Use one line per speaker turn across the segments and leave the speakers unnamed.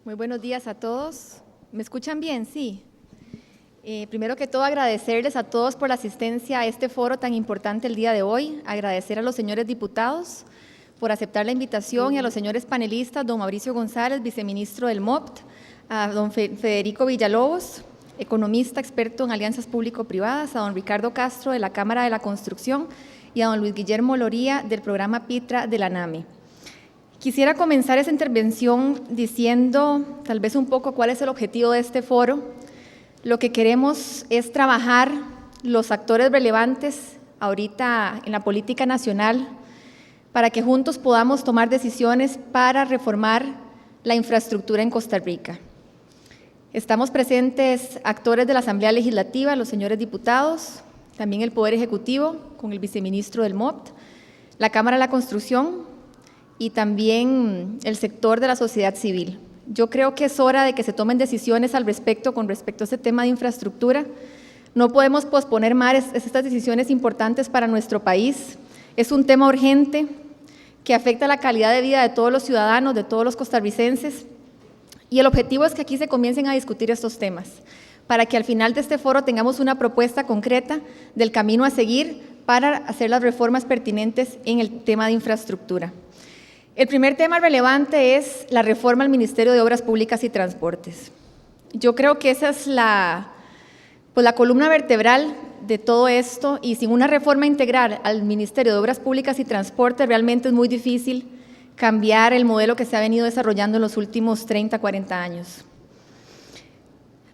Muy buenos días a todos. ¿Me escuchan bien? Sí. Primero que todo, agradecerles a todos por la asistencia a este foro tan importante el día de hoy. Agradecer a los señores diputados por aceptar la invitación y a los señores panelistas, don Mauricio González, viceministro del MOPT, a don Federico Villalobos, economista experto en alianzas público-privadas, a don Ricardo Castro de la Cámara de la Construcción y a don Luis Guillermo Loría del programa PITRA de la NAMI. Quisiera comenzar esa intervención diciendo tal vez un poco cuál es el objetivo de este foro. Lo que queremos es trabajar los actores relevantes ahorita en la política nacional para que juntos podamos tomar decisiones para reformar la infraestructura en Costa Rica. Estamos presentes actores de la Asamblea Legislativa, los señores diputados, también el Poder Ejecutivo con el viceministro del MOPT, la Cámara de la Construcción y también el sector de la sociedad civil. Yo creo que es hora de que se tomen decisiones al respecto con respecto a este tema de infraestructura. No podemos posponer más estas decisiones importantes para nuestro país. Es un tema urgente que afecta la calidad de vida de todos los ciudadanos, de todos los costarricenses, y el objetivo es que aquí se comiencen a discutir estos temas, para que al final de este foro tengamos una propuesta concreta del camino a seguir para hacer las reformas pertinentes en el tema de infraestructura. El primer tema relevante es la reforma al Ministerio de Obras Públicas y Transportes. Yo creo que esa es la columna vertebral de todo esto, y sin una reforma integral al Ministerio de Obras Públicas y Transportes realmente es muy difícil cambiar el modelo que se ha venido desarrollando en los últimos 30, 40 años.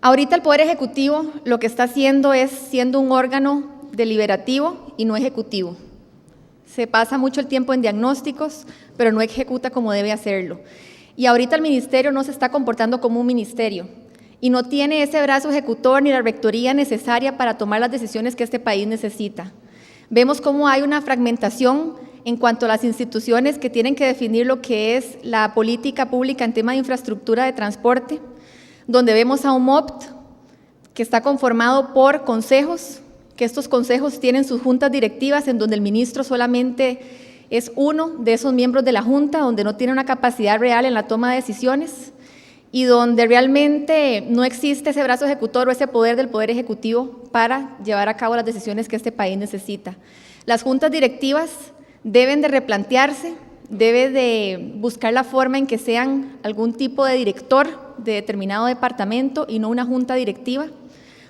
Ahorita el Poder Ejecutivo lo que está haciendo es siendo un órgano deliberativo y no ejecutivo. Se pasa mucho el tiempo en diagnósticos, pero no ejecuta como debe hacerlo. Y ahorita el ministerio no se está comportando como un ministerio y no tiene ese brazo ejecutor ni la rectoría necesaria para tomar las decisiones que este país necesita. Vemos cómo hay una fragmentación en cuanto a las instituciones que tienen que definir lo que es la política pública en tema de infraestructura de transporte, donde vemos a un MOPT que está conformado por consejos, que estos consejos tienen sus juntas directivas en donde el ministro solamente es uno de esos miembros de la junta, donde no tiene una capacidad real en la toma de decisiones y donde realmente no existe ese brazo ejecutor o ese poder del Poder Ejecutivo para llevar a cabo las decisiones que este país necesita. Las juntas directivas deben de replantearse, debe de buscar la forma en que sean algún tipo de director de determinado departamento y no una junta directiva,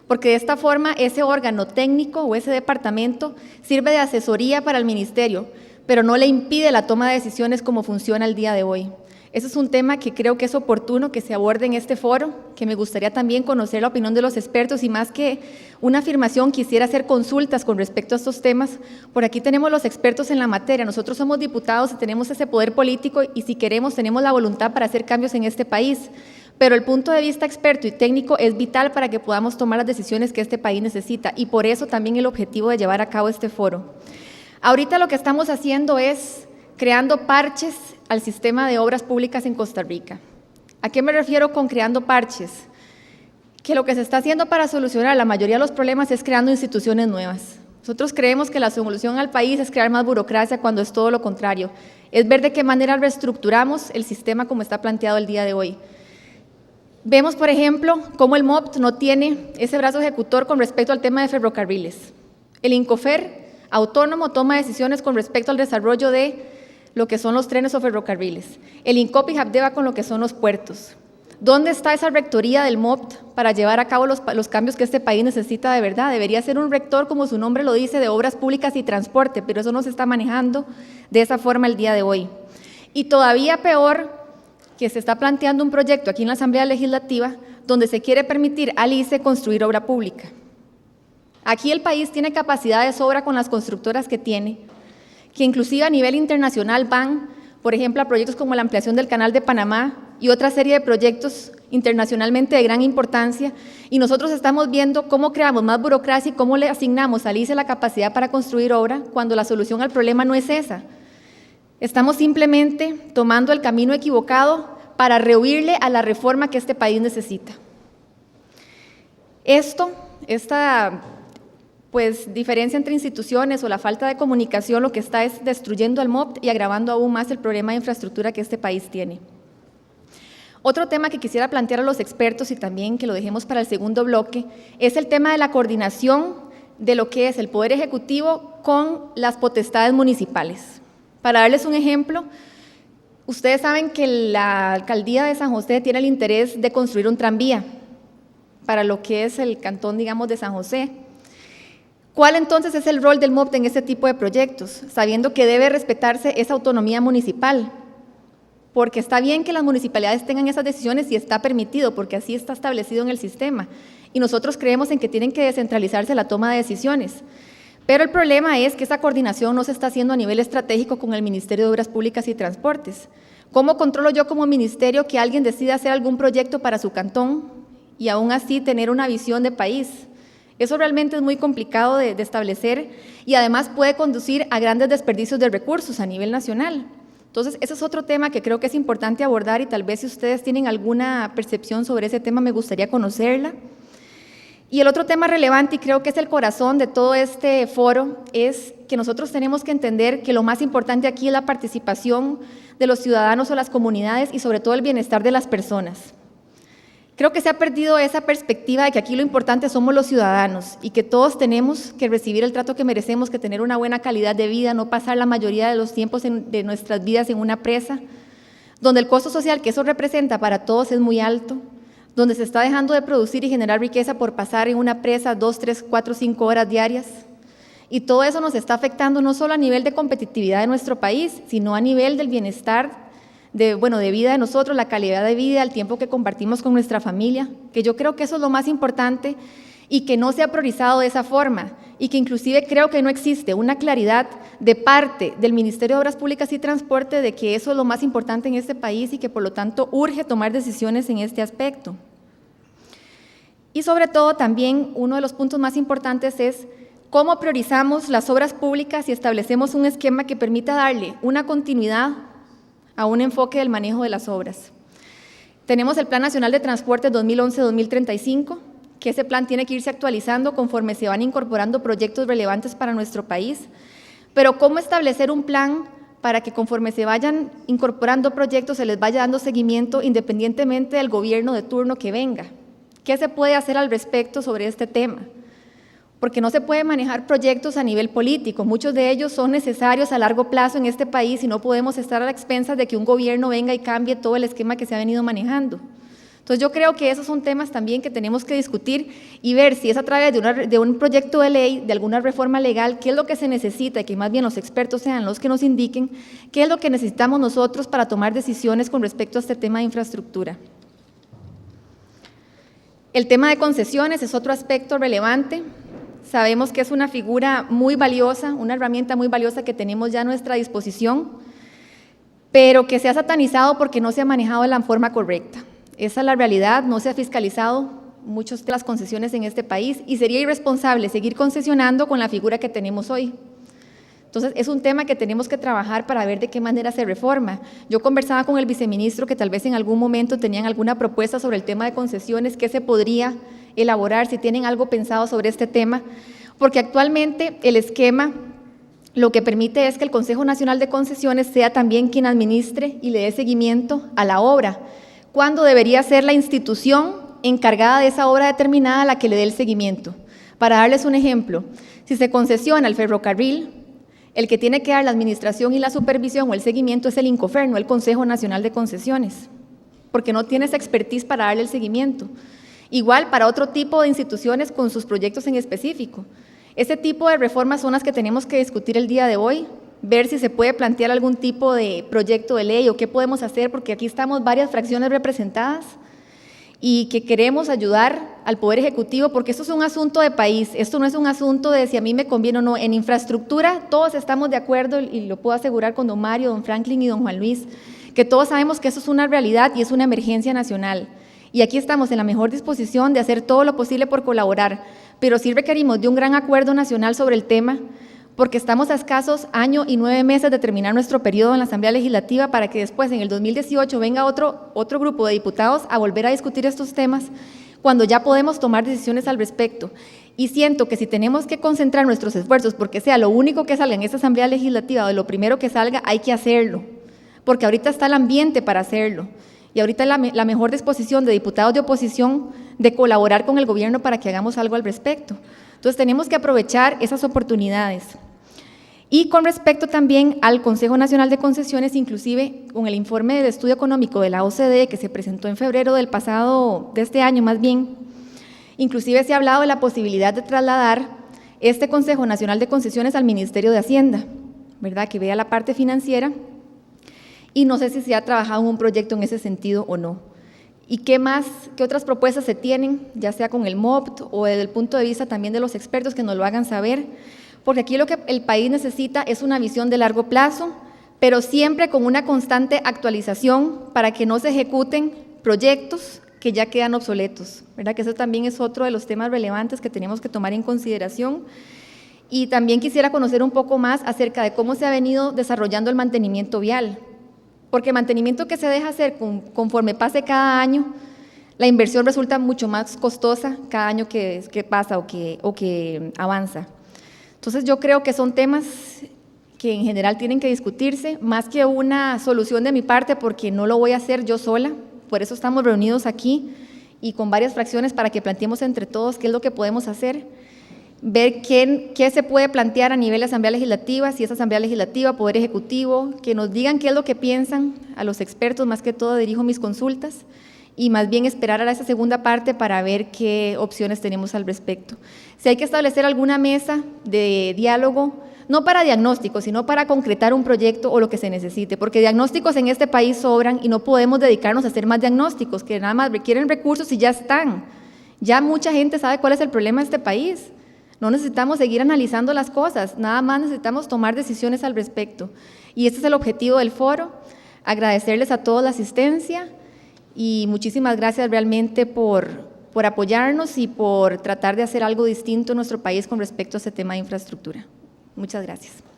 porque de esta forma ese órgano técnico o ese departamento sirve de asesoría para el ministerio, pero no le impide la toma de decisiones como funciona el día de hoy. Ese es un tema que creo que es oportuno que se aborde en este foro, que me gustaría también conocer la opinión de los expertos y más que una afirmación quisiera hacer consultas con respecto a estos temas. Por aquí tenemos los expertos en la materia, nosotros somos diputados y tenemos ese poder político y si queremos tenemos la voluntad para hacer cambios en este país, pero el punto de vista experto y técnico es vital para que podamos tomar las decisiones que este país necesita y por eso también el objetivo de llevar a cabo este foro. Ahorita lo que estamos haciendo es creando parches al sistema de obras públicas en Costa Rica. ¿A qué me refiero con creando parches? Que lo que se está haciendo para solucionar la mayoría de los problemas es creando instituciones nuevas. Nosotros creemos que la solución al país es crear más burocracia cuando es todo lo contrario. Es ver de qué manera reestructuramos el sistema como está planteado el día de hoy. Vemos, por ejemplo, cómo el MOPT no tiene ese brazo ejecutor con respecto al tema de ferrocarriles. El INCOFER autónomo toma decisiones con respecto al desarrollo de lo que son los trenes o ferrocarriles. El INCOPI Habdeba con lo que son los puertos. ¿Dónde está esa rectoría del MOPT para llevar a cabo los cambios que este país necesita de verdad? Debería ser un rector, como su nombre lo dice, de obras públicas y transporte, pero eso no se está manejando de esa forma el día de hoy. Y todavía peor, que se está planteando un proyecto aquí en la Asamblea Legislativa donde se quiere permitir al ICE construir obra pública. Aquí el país tiene capacidad de sobra con las constructoras que tiene, que inclusive a nivel internacional van, por ejemplo, a proyectos como la ampliación del Canal de Panamá y otra serie de proyectos internacionalmente de gran importancia, y nosotros estamos viendo cómo creamos más burocracia y cómo le asignamos al ICE la capacidad para construir obra cuando la solución al problema no es esa. Estamos simplemente tomando el camino equivocado para rehuirle a la reforma que este país necesita. Esta diferencia entre instituciones o la falta de comunicación lo que está es destruyendo al MOPT y agravando aún más el problema de infraestructura que este país tiene. Otro tema que quisiera plantear a los expertos y también que lo dejemos para el segundo bloque es el tema de la coordinación de lo que es el Poder Ejecutivo con las potestades municipales. Para darles un ejemplo, ustedes saben que la Alcaldía de San José tiene el interés de construir un tranvía para lo que es el cantón, digamos, de San José. ¿Cuál entonces es el rol del MOP en este tipo de proyectos? Sabiendo que debe respetarse esa autonomía municipal, porque está bien que las municipalidades tengan esas decisiones y está permitido, porque así está establecido en el sistema. Y nosotros creemos en que tienen que descentralizarse la toma de decisiones. Pero el problema es que esa coordinación no se está haciendo a nivel estratégico con el Ministerio de Obras Públicas y Transportes. ¿Cómo controlo yo como ministerio que alguien decida hacer algún proyecto para su cantón y aún así tener una visión de país? Eso realmente es muy complicado de establecer y además puede conducir a grandes desperdicios de recursos a nivel nacional. Entonces, ese es otro tema que creo que es importante abordar y tal vez si ustedes tienen alguna percepción sobre ese tema me gustaría conocerla. Y el otro tema relevante, y creo que es el corazón de todo este foro, es que nosotros tenemos que entender que lo más importante aquí es la participación de los ciudadanos o las comunidades y sobre todo el bienestar de las personas. Creo que se ha perdido esa perspectiva de que aquí lo importante somos los ciudadanos y que todos tenemos que recibir el trato que merecemos, que tener una buena calidad de vida, no pasar la mayoría de los tiempos de nuestras vidas en una presa, donde el costo social que eso representa para todos es muy alto, donde se está dejando de producir y generar riqueza por pasar en una presa 2, 3, 4, 5 horas diarias. Y todo eso nos está afectando no solo a nivel de competitividad de nuestro país, sino a nivel del bienestar de vida de nosotros, la calidad de vida, el tiempo que compartimos con nuestra familia, que yo creo que eso es lo más importante y que no se ha priorizado de esa forma y que inclusive creo que no existe una claridad de parte del Ministerio de Obras Públicas y Transporte de que eso es lo más importante en este país y que por lo tanto urge tomar decisiones en este aspecto. Y sobre todo también uno de los puntos más importantes es cómo priorizamos las obras públicas y establecemos un esquema que permita darle una continuidad a un enfoque del manejo de las obras. Tenemos el Plan Nacional de Transporte 2011-2035, que ese plan tiene que irse actualizando conforme se van incorporando proyectos relevantes para nuestro país, pero ¿cómo establecer un plan para que conforme se vayan incorporando proyectos se les vaya dando seguimiento independientemente del gobierno de turno que venga? ¿Qué se puede hacer al respecto sobre este tema? Porque no se puede manejar proyectos a nivel político, muchos de ellos son necesarios a largo plazo en este país y no podemos estar a la expensas de que un gobierno venga y cambie todo el esquema que se ha venido manejando. Entonces yo creo que esos son temas también que tenemos que discutir y ver si es a través de un proyecto de ley, de alguna reforma legal, qué es lo que se necesita y que más bien los expertos sean los que nos indiquen qué es lo que necesitamos nosotros para tomar decisiones con respecto a este tema de infraestructura. El tema de concesiones es otro aspecto relevante. Sabemos que es una figura muy valiosa, una herramienta muy valiosa que tenemos ya a nuestra disposición, pero que se ha satanizado porque no se ha manejado de la forma correcta. Esa es la realidad, no se ha fiscalizado muchas de las concesiones en este país y sería irresponsable seguir concesionando con la figura que tenemos hoy. Entonces, es un tema que tenemos que trabajar para ver de qué manera se reforma. Yo conversaba con el viceministro que tal vez en algún momento tenían alguna propuesta sobre el tema de concesiones, qué se podría elaborar, si tienen algo pensado sobre este tema, porque actualmente el esquema lo que permite es que el Consejo Nacional de Concesiones sea también quien administre y le dé seguimiento a la obra, cuando debería ser la institución encargada de esa obra determinada la que le dé el seguimiento. Para darles un ejemplo, si se concesiona el ferrocarril, el que tiene que dar la administración y la supervisión o el seguimiento es el INCOFER, no el Consejo Nacional de Concesiones, porque no tiene esa expertise para darle el seguimiento. Igual para otro tipo de instituciones con sus proyectos en específico. Ese tipo de reformas son las que tenemos que discutir el día de hoy, ver si se puede plantear algún tipo de proyecto de ley o qué podemos hacer, porque aquí estamos varias fracciones representadas y que queremos ayudar al Poder Ejecutivo, porque esto es un asunto de país, esto no es un asunto de si a mí me conviene o no. En infraestructura todos estamos de acuerdo y lo puedo asegurar con don Mario, don Franklin y don Juan Luis, que todos sabemos que eso es una realidad y es una emergencia nacional. Y aquí estamos en la mejor disposición de hacer todo lo posible por colaborar, pero sí requerimos de un gran acuerdo nacional sobre el tema, porque estamos a escasos año y 9 meses de terminar nuestro periodo en la Asamblea Legislativa para que después, en el 2018, venga otro grupo de diputados a volver a discutir estos temas, cuando ya podemos tomar decisiones al respecto. Y siento que si tenemos que concentrar nuestros esfuerzos porque sea lo único que salga en esta Asamblea Legislativa o lo primero que salga, hay que hacerlo, porque ahorita está el ambiente para hacerlo. Y ahorita la mejor disposición de diputados de oposición de colaborar con el gobierno para que hagamos algo al respecto. Entonces tenemos que aprovechar esas oportunidades. Y con respecto también al Consejo Nacional de Concesiones, inclusive con el informe del estudio económico de la OCDE que se presentó en febrero de este año más bien, inclusive se ha hablado de la posibilidad de trasladar este Consejo Nacional de Concesiones al Ministerio de Hacienda, ¿verdad? Que vea la parte financiera, y no sé si se ha trabajado en un proyecto en ese sentido o no. ¿Y qué otras propuestas se tienen, ya sea con el MOPT o desde el punto de vista también de los expertos que nos lo hagan saber? Porque aquí lo que el país necesita es una visión de largo plazo, pero siempre con una constante actualización para que no se ejecuten proyectos que ya quedan obsoletos, ¿verdad? Que eso también es otro de los temas relevantes que tenemos que tomar en consideración. Y también quisiera conocer un poco más acerca de cómo se ha venido desarrollando el mantenimiento vial, porque el mantenimiento que se deja hacer conforme pase cada año, la inversión resulta mucho más costosa cada año que pasa o que avanza. Entonces yo creo que son temas que en general tienen que discutirse, más que una solución de mi parte, porque no lo voy a hacer yo sola, por eso estamos reunidos aquí y con varias fracciones para que planteemos entre todos qué es lo que podemos hacer, ver qué se puede plantear a nivel de Asamblea Legislativa, si es Asamblea Legislativa, Poder Ejecutivo, que nos digan qué es lo que piensan, a los expertos más que todo dirijo mis consultas, y más bien esperar a esa segunda parte para ver qué opciones tenemos al respecto. Si hay que establecer alguna mesa de diálogo, no para diagnóstico, sino para concretar un proyecto o lo que se necesite, porque diagnósticos en este país sobran y no podemos dedicarnos a hacer más diagnósticos, que nada más requieren recursos y ya están. Ya mucha gente sabe cuál es el problema de este país. No necesitamos seguir analizando las cosas, nada más necesitamos tomar decisiones al respecto. Y este es el objetivo del foro, agradecerles a todos la asistencia y muchísimas gracias realmente por apoyarnos y por tratar de hacer algo distinto en nuestro país con respecto a este tema de infraestructura. Muchas gracias.